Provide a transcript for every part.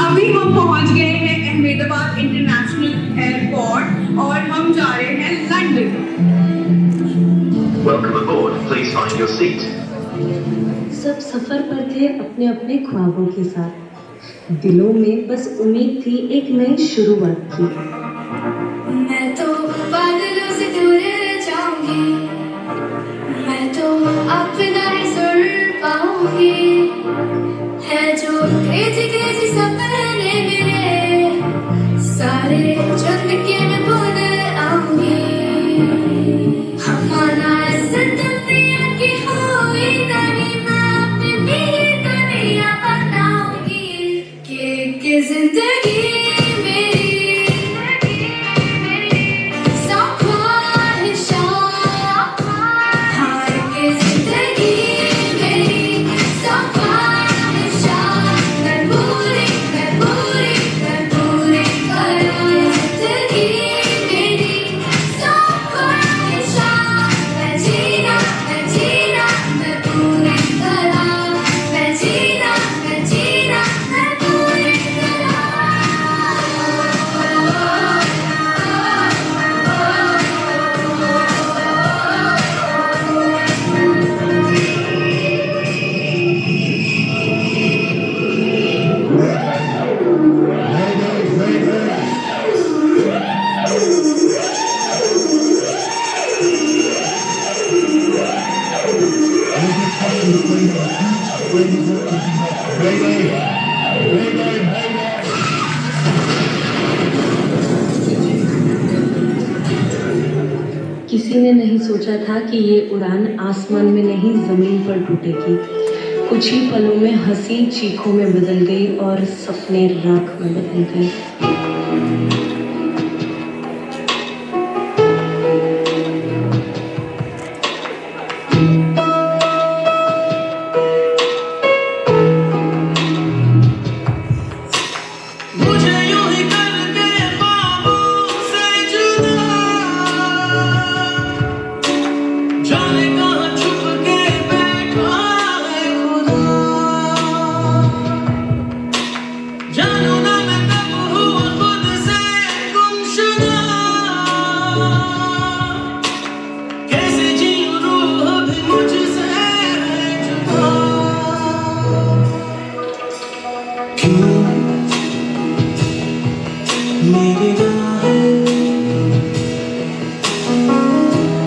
अभी हम पहुंच गए हैं अहमदाबाद इंटरनेशनल एयरपोर्ट और हम जा रहे हैं London. Welcome aboard. Please find your seat. सब सफर पर थे अपने अपने ख्वाबों के साथ, दिलों में बस उम्मीद थी एक नई शुरुआत की। मैं तो बादलों से दूर जाऊंगी, मैं तो अपना ही सुर पाऊंगी, है जो क्रेजी क्रेजी सपने मेरे सारे चंद के मैं भूल आऊंगी। हमारा जिंदगी की हुई नहीं, मैं अपनी दुनिया बनाऊंगी कि जिंदगी किसी ने नहीं सोचा था कि ये उड़ान आसमान में नहीं जमीन पर टूटेगी। कुछ ही पलों में हंसी चीखों में बदल गई और सपने राख में बदल गए।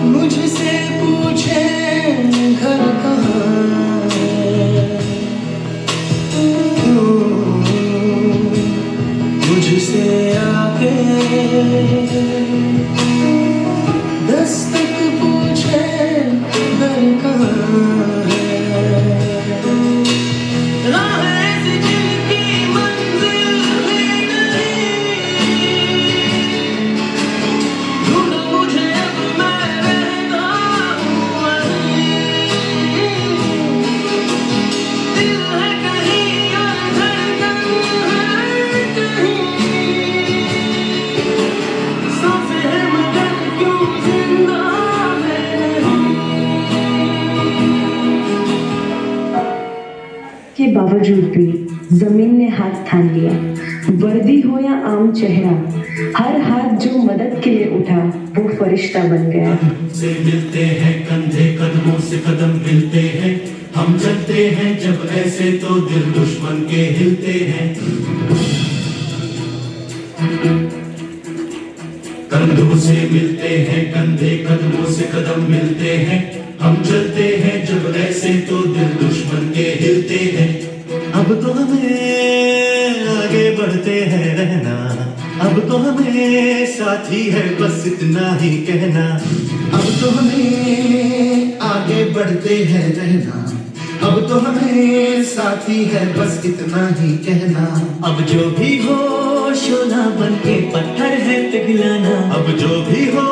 मुझसे पूछे घर कहाँ है, मुझसे आके दस्तक पूछे घर कहाँ है। के बावजूद भी जमीन ने हाथ थाम लिया। वर्दी हो या आम चेहरा, हर हाथ जो मदद के लिए उठा वो फरिश्ता बन गया। से मिलते हैं कंधे कदमों से कदम मिलते हैं, हम चलते हैं जब ऐसे तो दिल दुश्मन के हिलते हैं। कंधों से मिलते हैं कंधे कदमों से कदम मिलते हैं, हम चलते हैं जब ऐसे तो दिल दुश्मन के हिलते हैं। अब तो हमें आगे बढ़ते हैं रहना, अब तो हमें साथी है बस इतना ही कहना। अब तो हमें आगे बढ़ते हैं रहना, अब तो हमें साथी है बस इतना ही कहना। अब जो भी हो शोला बन के पत्थर है पिघलाना, अब जो भी हो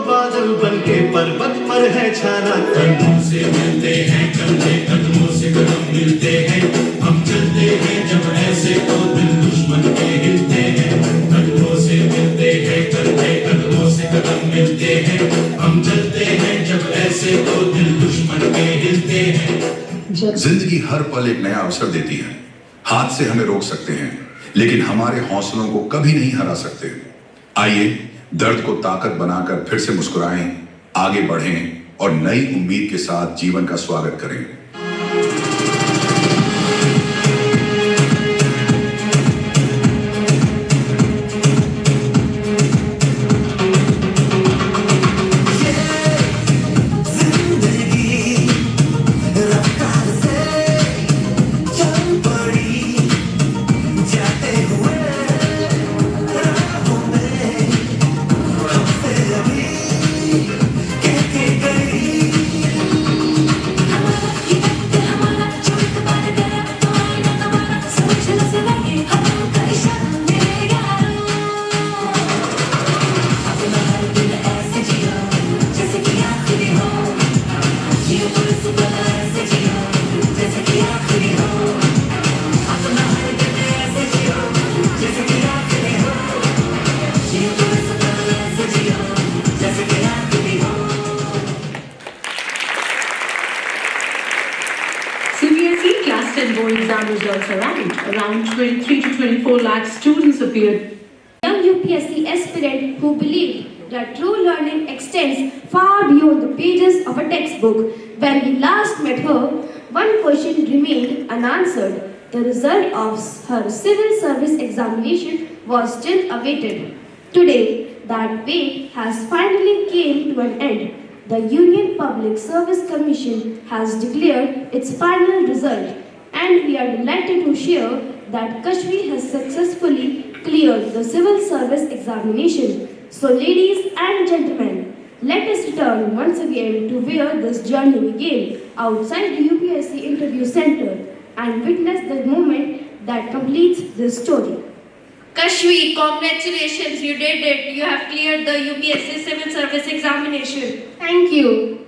बादल बन के पर्वत पर है छाना। कंधों से मिलते हैं कंधे कदमों से कदम मिलते हैं, हम चलते हैं जब ऐसे तो दिल दुश्मन के हिलते हैं। कंधों से मिलते हैं कंधे कदमों से कदम मिलते हैं, हम चलते हैं जब ऐसे तो दिल दुश्मन के हिलते हैं। जिंदगी हर पल एक नया अवसर देती है। हाथ से हमें रोक सकते हैं लेकिन हमारे हौसलों को कभी नहीं हरा सकते। आइए दर्द को ताकत बनाकर फिर से मुस्कुराएं, आगे बढ़ें और नई उम्मीद के साथ जीवन का स्वागत करें। CBSE Class 10 board exam results are out. Around 23 to 24 lakh students appeared. Young UPSC aspirant who believed that true learning extends far beyond the pages of a textbook. When we last met her, one question remained unanswered. The result of her civil service examination was still awaited. Today, that wait has finally came to an end. The Union Public Service Commission has declared its final result, and we are delighted to share that Kashvi has successfully cleared the civil service examination. So ladies and gentlemen, let us return once again to where this journey began, outside the UPSC Interview Center, and witness the moment that completes this story. Kashvi, congratulations, you did it. You have cleared the UPSC Civil Service examination. Thank you.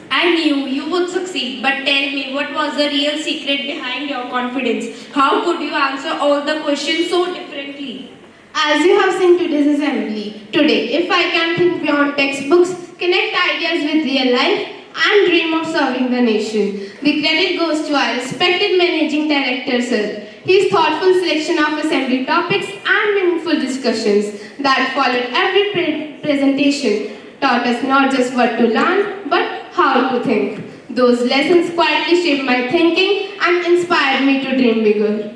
I knew you would succeed, but tell me, what was the real secret behind your confidence? How could you answer all the questions so differently? As you have seen today's assembly, today, if I can think beyond textbooks, connect ideas with real life, and dream of serving the nation, the credit goes to our respected managing director, sir. His thoughtful selection of assembly topics and meaningful discussions that followed every presentation taught us not just what to learn, but how to think. Those lessons quietly shaped my thinking and inspired me to dream bigger.